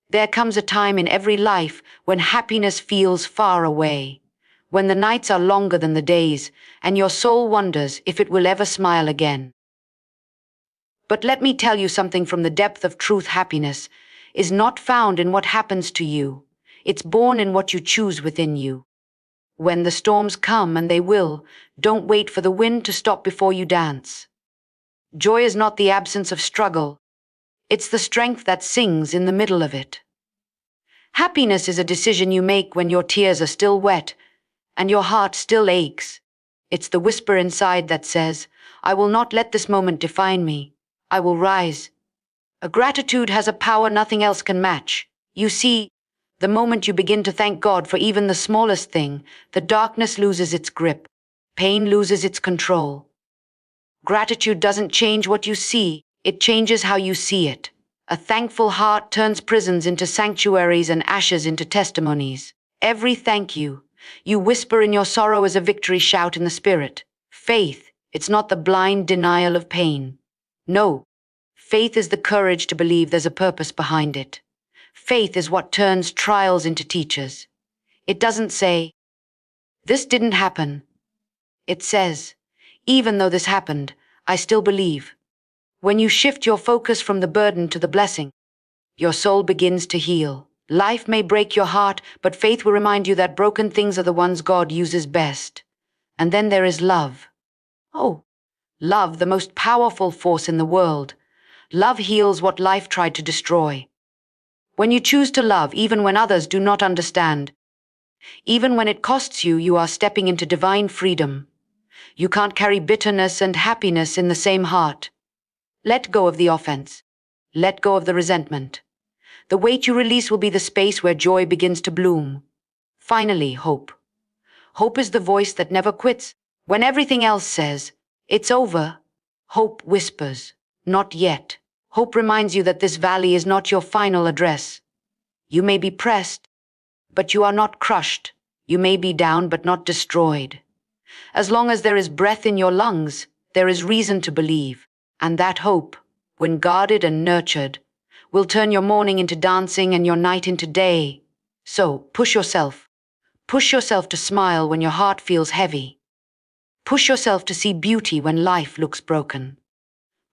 There comes a time in every life when happiness feels far away, when the nights are longer than the days, and your soul wonders if it will ever smile again. But let me tell you something from the depth of truth. Happiness is not found in what happens to you. It's born in what you choose within you. When the storms come, and they will, don't wait for the wind to stop before you dance. Joy is not the absence of struggle. It's the strength that sings in the middle of it. Happiness is a decision you make when your tears are still wet and your heart still aches. It's the whisper inside that says, I will not let this moment define me. I will rise. A gratitude has a power nothing else can match. You see, the moment you begin to thank God for even the smallest thing, the darkness loses its grip. Pain loses its control. Gratitude doesn't change what you see, it changes how you see it. A thankful heart turns prisons into sanctuaries and ashes into testimonies. Every thank you whisper in your sorrow is a victory shout in the spirit. Faith, it's not the blind denial of pain. No, faith is the courage to believe there's a purpose behind it. Faith is what turns trials into teachers. It doesn't say, this didn't happen. It says, even though this happened, I still believe. When you shift your focus from the burden to the blessing, your soul begins to heal. Life may break your heart, but faith will remind you that broken things are the ones God uses best. And then there is love. Oh, love, the most powerful force in the world. Love heals what life tried to destroy. When you choose to love, even when others do not understand, even when it costs you, you are stepping into divine freedom. You can't carry bitterness and happiness in the same heart. Let go of the offense. Let go of the resentment. The weight you release will be the space where joy begins to bloom. Finally, hope. Hope is the voice that never quits. When everything else says, it's over, hope whispers, not yet. Hope reminds you that this valley is not your final address. You may be pressed, but you are not crushed. You may be down, but not destroyed. As long as there is breath in your lungs, there is reason to believe. And that hope, when guarded and nurtured, will turn your morning into dancing and your night into day. So, push yourself. Push yourself to smile when your heart feels heavy. Push yourself to see beauty when life looks broken.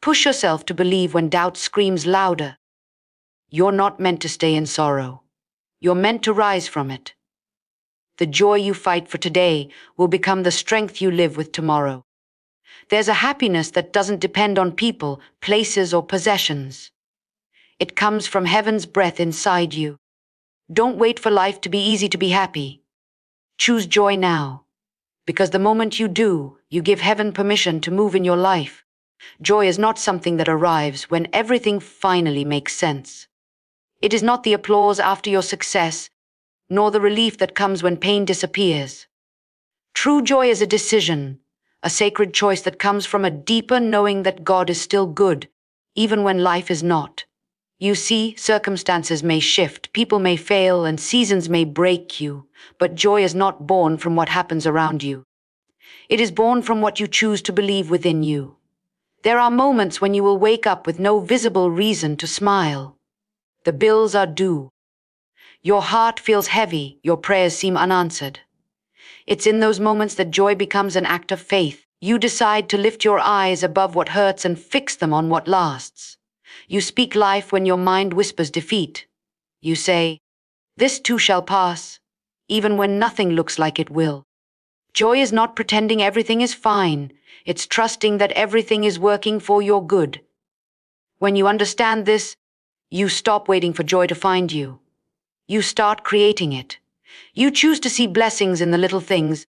Push yourself to believe when doubt screams louder. You're not meant to stay in sorrow. You're meant to rise from it. The joy you fight for today will become the strength you live with tomorrow. There's a happiness that doesn't depend on people, places, or possessions. It comes from heaven's breath inside you. Don't wait for life to be easy to be happy. Choose joy now, because the moment you do, you give heaven permission to move in your life. Joy is not something that arrives when everything finally makes sense. It is not the applause after your success, nor the relief that comes when pain disappears. True joy is a decision, a sacred choice that comes from a deeper knowing that God is still good, even when life is not. You see, circumstances may shift, people may fail, and seasons may break you, but joy is not born from what happens around you. It is born from what you choose to believe within you. There are moments when you will wake up with no visible reason to smile. The bills are due. Your heart feels heavy, your prayers seem unanswered. It's in those moments that joy becomes an act of faith. You decide to lift your eyes above what hurts and fix them on what lasts. You speak life when your mind whispers defeat. You say, this too shall pass, even when nothing looks like it will. Joy is not pretending everything is fine. It's trusting that everything is working for your good. When you understand this, you stop waiting for joy to find you. You start creating it. You choose to see blessings in the little things.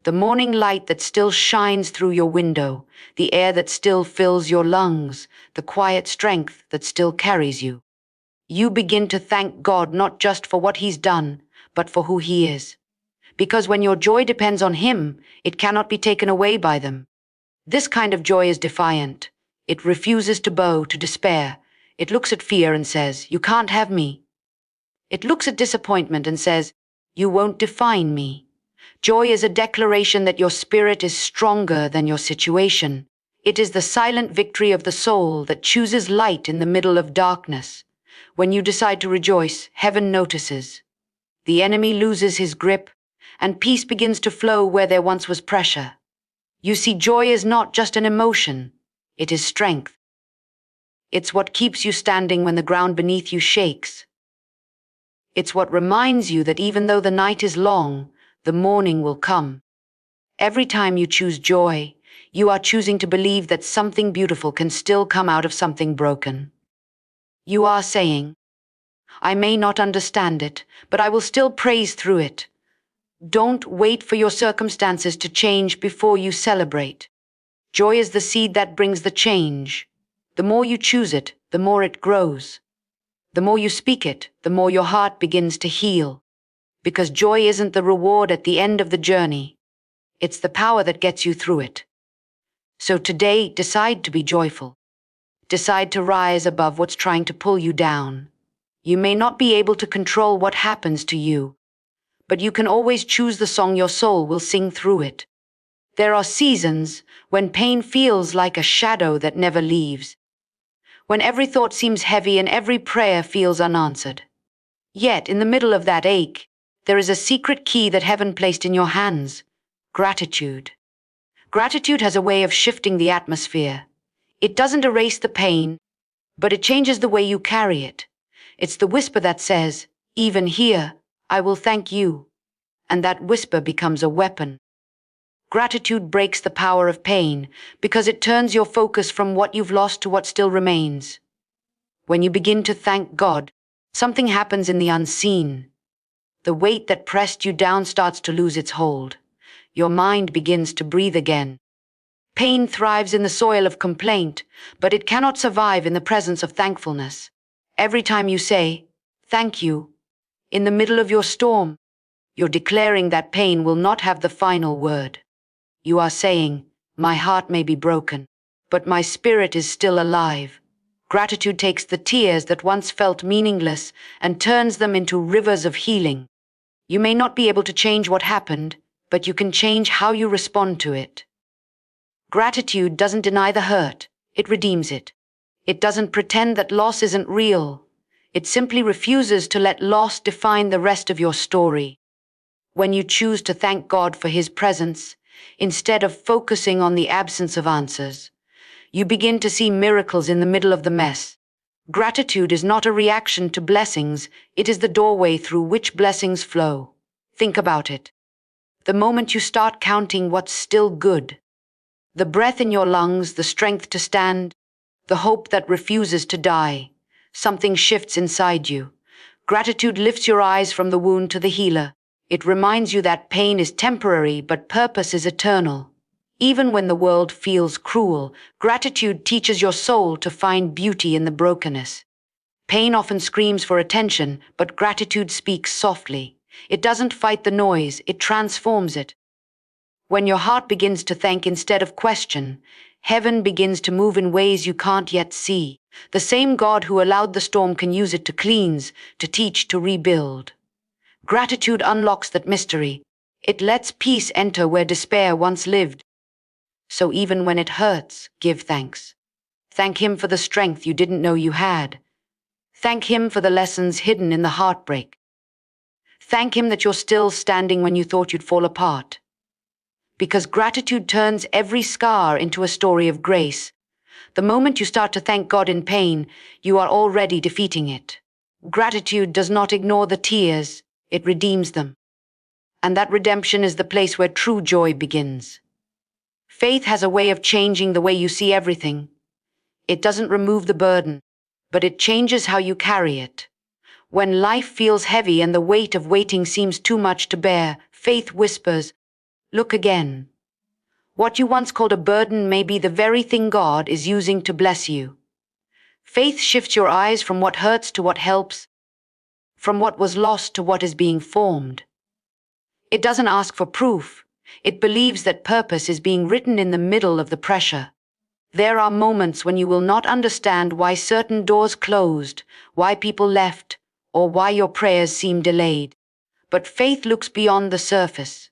The morning light that still shines through your window, the air that still fills your lungs, the quiet strength that still carries you. You begin to thank God not just for what He's done, but for who He is. Because when your joy depends on Him, it cannot be taken away by them. This kind of joy is defiant. It refuses to bow to despair. It looks at fear and says, you can't have me. It looks at disappointment and says, you won't define me. Joy is a declaration that your spirit is stronger than your situation. It is the silent victory of the soul that chooses light in the middle of darkness. When you decide to rejoice, heaven notices. The enemy loses his grip, and peace begins to flow where there once was pressure. You see, joy is not just an emotion, it is strength. It's what keeps you standing when the ground beneath you shakes. It's what reminds you that even though the night is long, the morning will come. Every time you choose joy, you are choosing to believe that something beautiful can still come out of something broken. You are saying, I may not understand it, but I will still praise through it. Don't wait for your circumstances to change before you celebrate. Joy is the seed that brings the change. The more you choose it, the more it grows. The more you speak it, the more your heart begins to heal. Because joy isn't the reward at the end of the journey. It's the power that gets you through it. So today, decide to be joyful. Decide to rise above what's trying to pull you down. You may not be able to control what happens to you, but you can always choose the song your soul will sing through it. There are seasons when pain feels like a shadow that never leaves, when every thought seems heavy and every prayer feels unanswered. Yet, in the middle of that ache, there is a secret key that heaven placed in your hands: gratitude. Gratitude has a way of shifting the atmosphere. It doesn't erase the pain, but it changes the way you carry it. It's the whisper that says, even here, I will thank you. And that whisper becomes a weapon. Gratitude breaks the power of pain because it turns your focus from what you've lost to what still remains. When you begin to thank God, something happens in the unseen. The weight that pressed you down starts to lose its hold. Your mind begins to breathe again. Pain thrives in the soil of complaint, but it cannot survive in the presence of thankfulness. Every time you say, thank you, in the middle of your storm, you're declaring that pain will not have the final word. You are saying, my heart may be broken, but my spirit is still alive. Gratitude takes the tears that once felt meaningless and turns them into rivers of healing. You may not be able to change what happened, but you can change how you respond to it. Gratitude doesn't deny the hurt, it redeems it. It doesn't pretend that loss isn't real. It simply refuses to let loss define the rest of your story. When you choose to thank God for His presence, instead of focusing on the absence of answers, you begin to see miracles in the middle of the mess. Gratitude is not a reaction to blessings, it is the doorway through which blessings flow. Think about it. The moment you start counting what's still good, the breath in your lungs, the strength to stand, the hope that refuses to die, something shifts inside you. Gratitude lifts your eyes from the wound to the healer. It reminds you that pain is temporary, but purpose is eternal. Even when the world feels cruel, gratitude teaches your soul to find beauty in the brokenness. Pain often screams for attention, but gratitude speaks softly. It doesn't fight the noise, it transforms it. When your heart begins to thank instead of question, heaven begins to move in ways you can't yet see. The same God who allowed the storm can use it to cleanse, to teach, to rebuild. Gratitude unlocks that mystery. It lets peace enter where despair once lived. So even when it hurts, give thanks. Thank Him for the strength you didn't know you had. Thank Him for the lessons hidden in the heartbreak. Thank Him that you're still standing when you thought you'd fall apart. Because gratitude turns every scar into a story of grace. The moment you start to thank God in pain, you are already defeating it. Gratitude does not ignore the tears, it redeems them. And that redemption is the place where true joy begins. Faith has a way of changing the way you see everything. It doesn't remove the burden, but it changes how you carry it. When life feels heavy and the weight of waiting seems too much to bear, faith whispers, look again. What you once called a burden may be the very thing God is using to bless you. Faith shifts your eyes from what hurts to what helps, from what was lost to what is being formed. It doesn't ask for proof. It believes that purpose is being written in the middle of the pressure. There are moments when you will not understand why certain doors closed, why people left, or why your prayers seem delayed. But faith looks beyond the surface.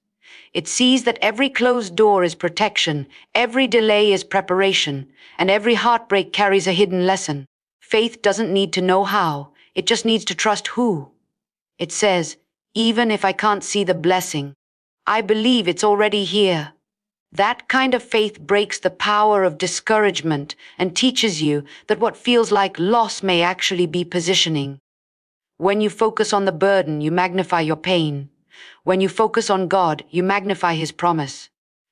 It sees that every closed door is protection, every delay is preparation, and every heartbreak carries a hidden lesson. Faith doesn't need to know how, It just needs to trust who? It says, even if I can't see the blessing, I believe it's already here. That kind of faith breaks the power of discouragement and teaches you that what feels like loss may actually be positioning. When you focus on the burden, you magnify your pain. When you focus on God, you magnify His promise.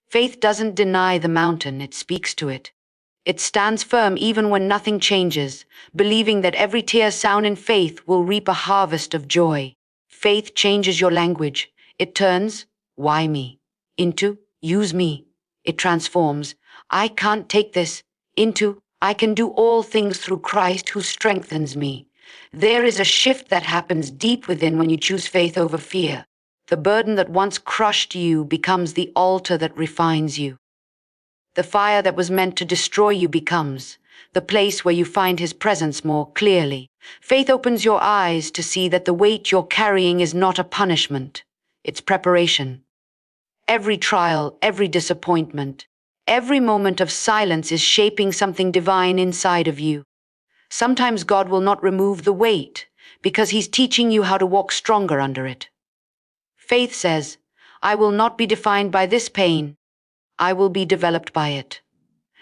Faith doesn't deny the mountain, it speaks to it. It stands firm even when nothing changes, believing that every tear sown in faith will reap a harvest of joy. Faith changes your language. It turns, why me, into, use me. It transforms, I can't take this, into, I can do all things through Christ who strengthens me. There is a shift that happens deep within when you choose faith over fear. The burden that once crushed you becomes the altar that refines you. The fire that was meant to destroy you becomes the place where you find His presence more clearly. Faith opens your eyes to see that the weight you're carrying is not a punishment, it's preparation. Every trial, every disappointment, every moment of silence is shaping something divine inside of you. Sometimes God will not remove the weight because He's teaching you how to walk stronger under it. Faith says, I will not be defined by this pain. I will be developed by it.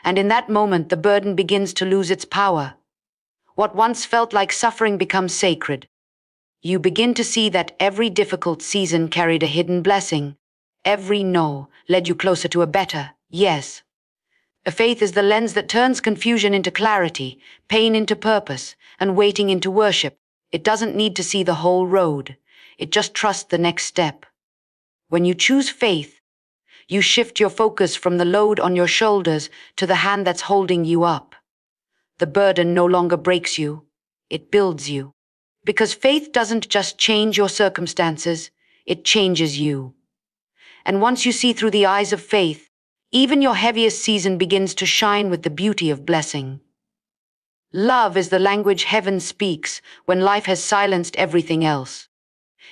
And in that moment, the burden begins to lose its power. What once felt like suffering becomes sacred. You begin to see that every difficult season carried a hidden blessing. Every no led you closer to a better yes. A faith is the lens that turns confusion into clarity, pain into purpose, and waiting into worship. It doesn't need to see the whole road. It just trusts the next step. When you choose faith, you shift your focus from the load on your shoulders to the hand that's holding you up. The burden no longer breaks you, it builds you. Because faith doesn't just change your circumstances, it changes you. And once you see through the eyes of faith, even your heaviest season begins to shine with the beauty of blessing. Love is the language heaven speaks when life has silenced everything else.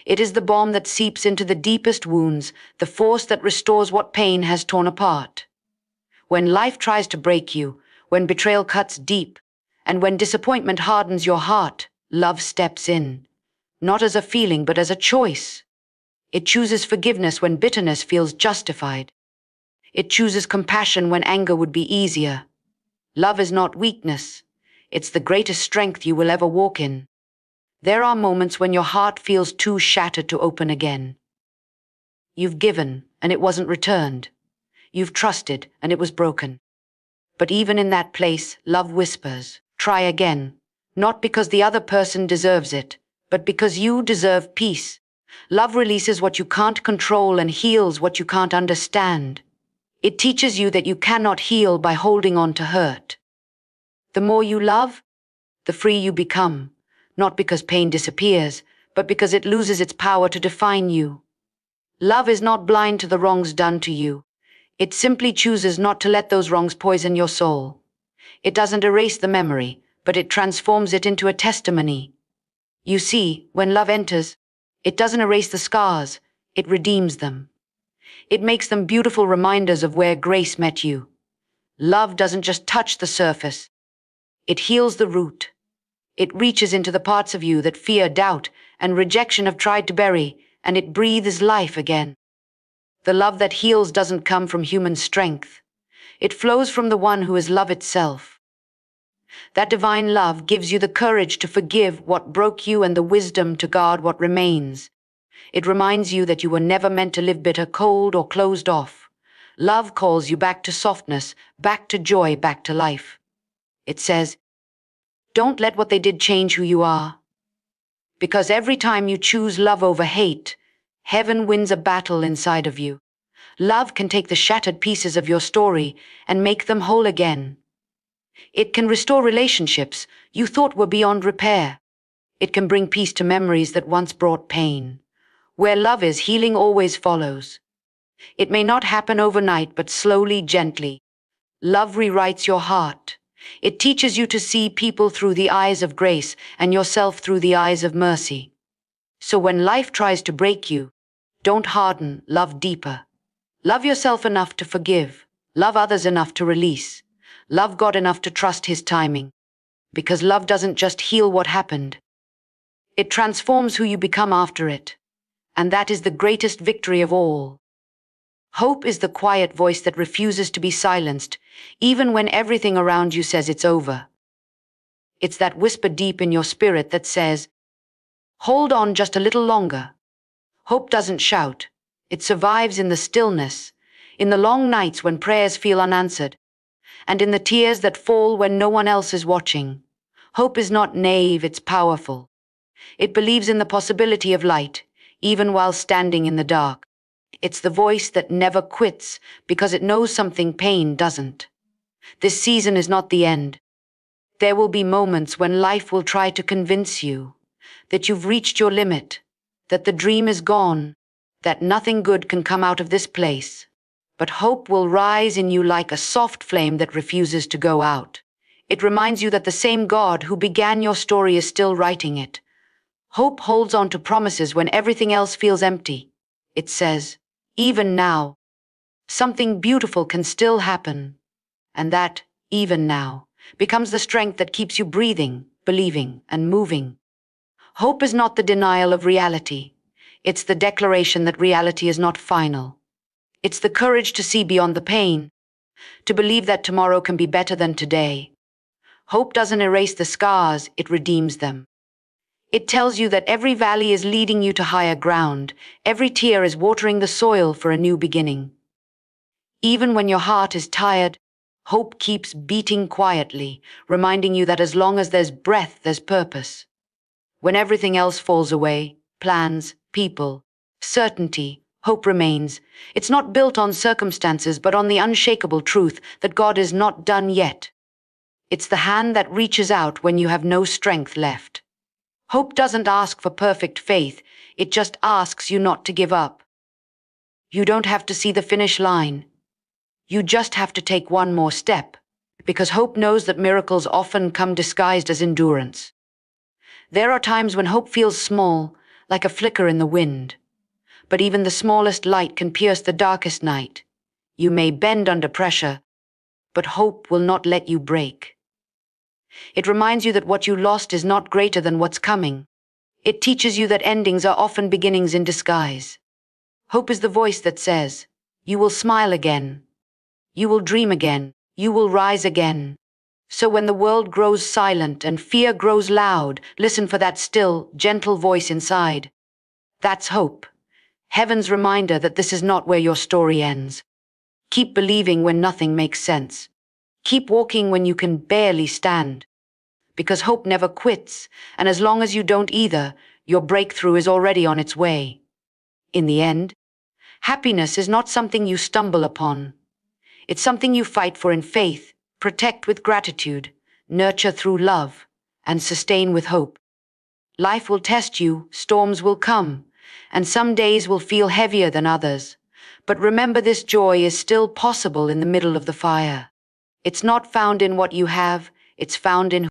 It is the balm that seeps into the deepest wounds, the force that restores what pain has torn apart. When life tries to break you, when betrayal cuts deep, and when disappointment hardens your heart, love steps in. Not as a feeling, but as a choice. It chooses forgiveness when bitterness feels justified. It chooses compassion when anger would be easier. Love is not weakness. It's the greatest strength you will ever walk in. There are moments when your heart feels too shattered to open again. You've given, and it wasn't returned. You've trusted, and it was broken. But even in that place, love whispers, try again. Not because the other person deserves it, but because you deserve peace. Love releases what you can't control and heals what you can't understand. It teaches you that you cannot heal by holding on to hurt. The more you love, the free you become. Not because pain disappears, but because it loses its power to define you. Love is not blind to the wrongs done to you. It simply chooses not to let those wrongs poison your soul. It doesn't erase the memory, but it transforms it into a testimony. You see, when love enters, it doesn't erase the scars, it redeems them. It makes them beautiful reminders of where grace met you. Love doesn't just touch the surface. It heals the root. It reaches into the parts of you that fear, doubt, and rejection have tried to bury, and it breathes life again. The love that heals doesn't come from human strength. It flows from the one who is love itself. That divine love gives you the courage to forgive what broke you and the wisdom to guard what remains. It reminds you that you were never meant to live bitter, cold, or closed off. Love calls you back to softness, back to joy, back to life. It says, don't let what they did change who you are. Because every time you choose love over hate, heaven wins a battle inside of you. Love can take the shattered pieces of your story and make them whole again. It can restore relationships you thought were beyond repair. It can bring peace to memories that once brought pain. Where love is, healing always follows. It may not happen overnight, but slowly, gently. Love rewrites your heart. It teaches you to see people through the eyes of grace and yourself through the eyes of mercy. So when life tries to break you, don't harden, love deeper. Love yourself enough to forgive. Love others enough to release. Love God enough to trust His timing. Because love doesn't just heal what happened. It transforms who you become after it. And that is the greatest victory of all. Hope is the quiet voice that refuses to be silenced, even when everything around you says it's over. It's that whisper deep in your spirit that says, hold on just a little longer. Hope doesn't shout. It survives in the stillness, in the long nights when prayers feel unanswered, and in the tears that fall when no one else is watching. Hope is not naive, it's powerful. It believes in the possibility of light, even while standing in the dark. It's the voice that never quits because it knows something pain doesn't. This season is not the end. There will be moments when life will try to convince you that you've reached your limit, that the dream is gone, that nothing good can come out of this place. But hope will rise in you like a soft flame that refuses to go out. It reminds you that the same God who began your story is still writing it. Hope holds on to promises when everything else feels empty. It says, even now, something beautiful can still happen. And that, even now, becomes the strength that keeps you breathing, believing, and moving. Hope is not the denial of reality. It's the declaration that reality is not final. It's the courage to see beyond the pain, to believe that tomorrow can be better than today. Hope doesn't erase the scars, it redeems them. It tells you that every valley is leading you to higher ground, every tear is watering the soil for a new beginning. Even when your heart is tired, hope keeps beating quietly, reminding you that as long as there's breath, there's purpose. When everything else falls away, plans, people, certainty, hope remains. It's not built on circumstances, but on the unshakable truth that God is not done yet. It's the hand that reaches out when you have no strength left. Hope doesn't ask for perfect faith, it just asks you not to give up. You don't have to see the finish line. You just have to take one more step, because hope knows that miracles often come disguised as endurance. There are times when hope feels small, like a flicker in the wind. But even the smallest light can pierce the darkest night. You may bend under pressure, but hope will not let you break. It reminds you that what you lost is not greater than what's coming. It teaches you that endings are often beginnings in disguise. Hope is the voice that says, you will smile again. You will dream again. You will rise again. So when the world grows silent and fear grows loud, listen for that still, gentle voice inside. That's hope. Heaven's reminder that this is not where your story ends. Keep believing when nothing makes sense. Keep walking when you can barely stand. Because hope never quits, and as long as you don't either, your breakthrough is already on its way. In the end, happiness is not something you stumble upon. It's something you fight for in faith, protect with gratitude, nurture through love, and sustain with hope. Life will test you, storms will come, and some days will feel heavier than others. But remember, this joy is still possible in the middle of the fire. It's not found in what you have, it's found in